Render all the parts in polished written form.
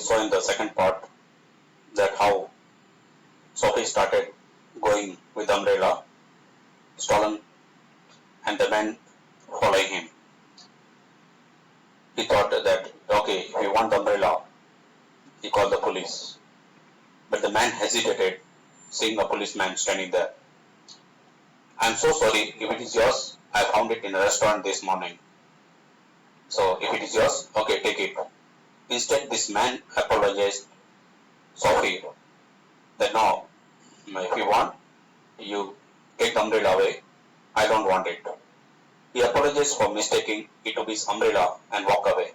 saw in the second part that how Sophie started going with the umbrella, stolen, and the man following him. He thought that, okay, if you want the umbrella, he called the police. But the man hesitated, seeing a policeman standing there. I'm so sorry, if it is yours, I found it in a restaurant this morning. So if it is yours, okay, take it. Instead, this man apologized Sophie that no, if you want, you take the umbrella away. I don't want it. He apologized for mistaking it to be his umbrella and walk away.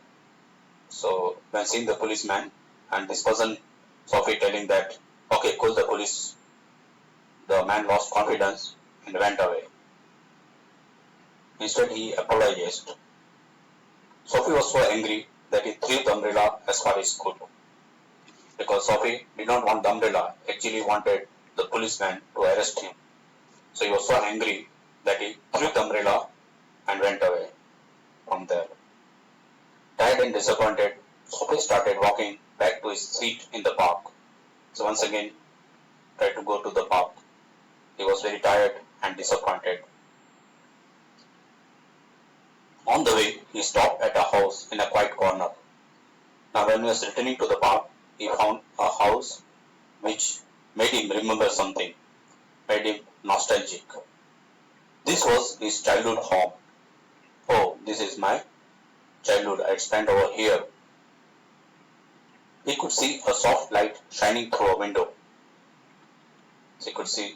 So when seeing the policeman and this person, Sophie telling that, okay, call the police, the man lost confidence and went away. Instead, he apologized. Sophie was so angry that he threw the umbrella as far as he could. Because Sophie did not want the umbrella, actually wanted the policeman to arrest him. So he was so angry that he threw the umbrella and went away from there. Tired and disappointed, Sophie started walking back to his seat in the park. So once again, tried to go to the park. He was very tired and disappointed. On the way, he stopped at a house in a quiet corner. Now when he was returning to the park, he found a house which made him remember something, made him nostalgic. This was his childhood home. Oh, this is my childhood. I spent over here. He could see a soft light shining through a window. So he could see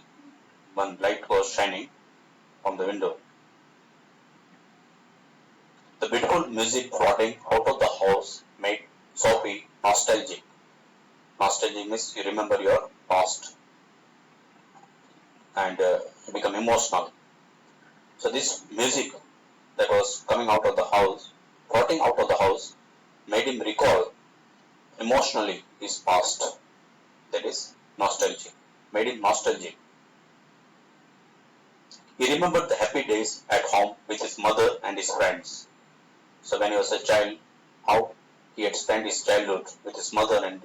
one light was shining from the window. The beautiful music floating out of the house made Sophie nostalgic. Nostalgic means you remember your past and you become emotional. So this music that was coming out of the house, floating out of the house, made him recall emotionally his past. That is nostalgic. Made him nostalgic. He remembered the happy days at home with his mother and his friends. So when he was a child, how he had spent his childhood with his mother and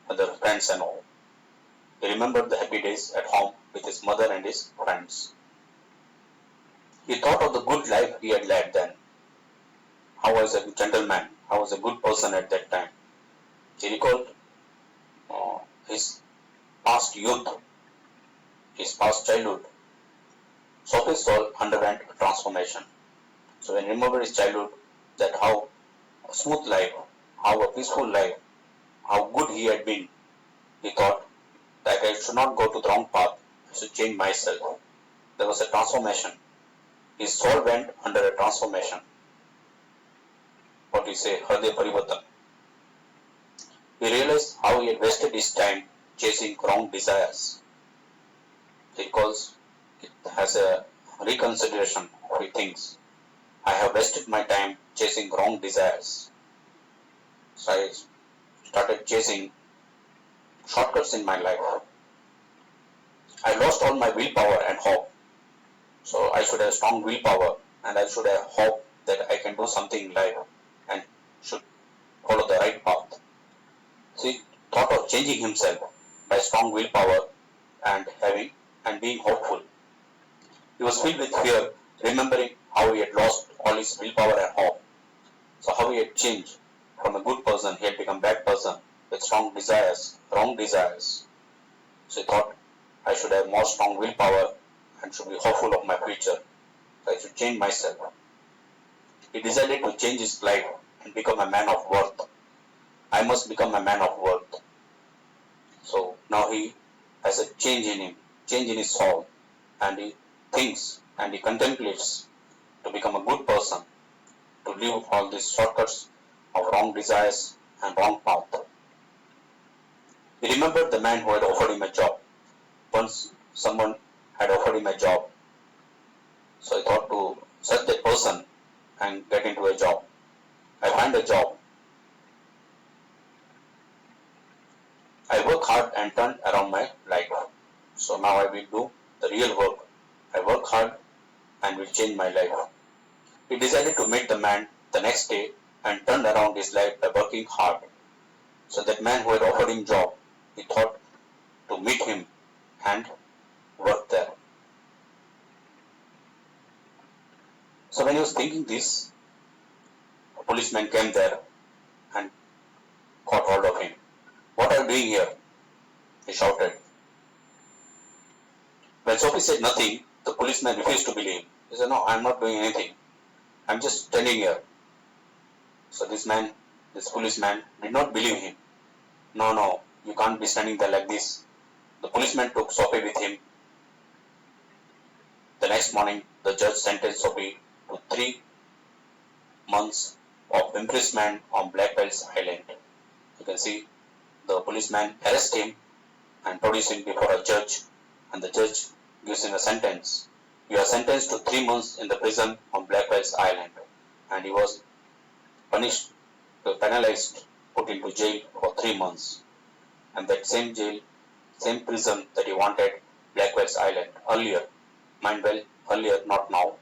other friends and all. He remembered the happy days at home with his mother and his friends. He thought of the good life he had led then. How was a gentleman, how was a good person at that time. He recalled his past youth, his past childhood. Sophie's soul underwent a transformation. So when he remembered his childhood, that how a smooth life, how a peaceful life, how good he had been, he thought that I should not go to the wrong path, I should change myself. There was a transformation. His soul went under a transformation. What we say, Hriday Parivartan. He realized how he had wasted his time chasing wrong desires. He calls it has a reconsideration of he thinks. I have wasted my time chasing wrong desires. So I started chasing shortcuts in my life. I lost all my willpower and hope. So I should have strong willpower and I should have hope that I can do something in life and should follow the right path. So he thought of changing himself by strong willpower and being hopeful. He was filled with fear, remembering how he had lost all his willpower and hope. So how he had changed from a good person, he had become a bad person with strong desires, wrong desires. So he thought, I should have more strong willpower and should be hopeful of my future. So I should change myself. He decided to change his life and become a man of worth. I must become a man of worth. So now he has a change in him, change in his soul, and he thinks and he contemplates to become a good person, to leave all these shortcuts of wrong desires and wrong path. He remembered the man who had offered him a job. Once someone had offered him a job, so he thought to search that person and get into a job. I find a job. I work hard and turn around my life. So now I will do the real work. I work hard and will change my life. He decided to meet the man the next day and turned around his life by working hard. So that man who had offered him job, he thought to meet him and work there. So when he was thinking this, a policeman came there and caught hold of him. "What are you doing here?" he shouted. When Sophie said nothing, the policeman refused to believe. He said, "No, I'm not doing anything. I'm just standing here." So this policeman did not believe him. "No, no, you can't be standing there like this." The policeman took Sophie with him. The next morning, the judge sentenced Sophie to 3 months of imprisonment on Blackwell's Island. You can see the policeman arrests him and produce him before a judge, and the judge gives him a sentence. "You are sentenced to 3 months in the prison on Blackwell's Island," and he was punished, penalized, put into jail for 3 months. And that same jail, same prison that he wanted, Blackwell's Island, earlier, mind well, earlier, not now.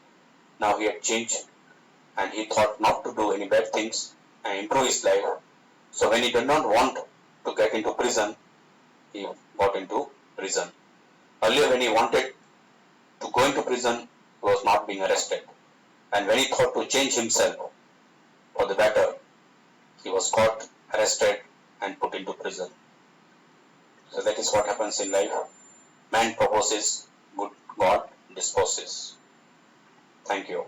Now he had changed and he thought not to do any bad things and improve his life. So when he did not want to get into prison, he got into prison. Earlier when he wanted to go into prison, he was not being arrested. And when he thought to change himself for the better, he was caught, arrested and put into prison. So that is what happens in life. Man proposes, God disposes. Thank you.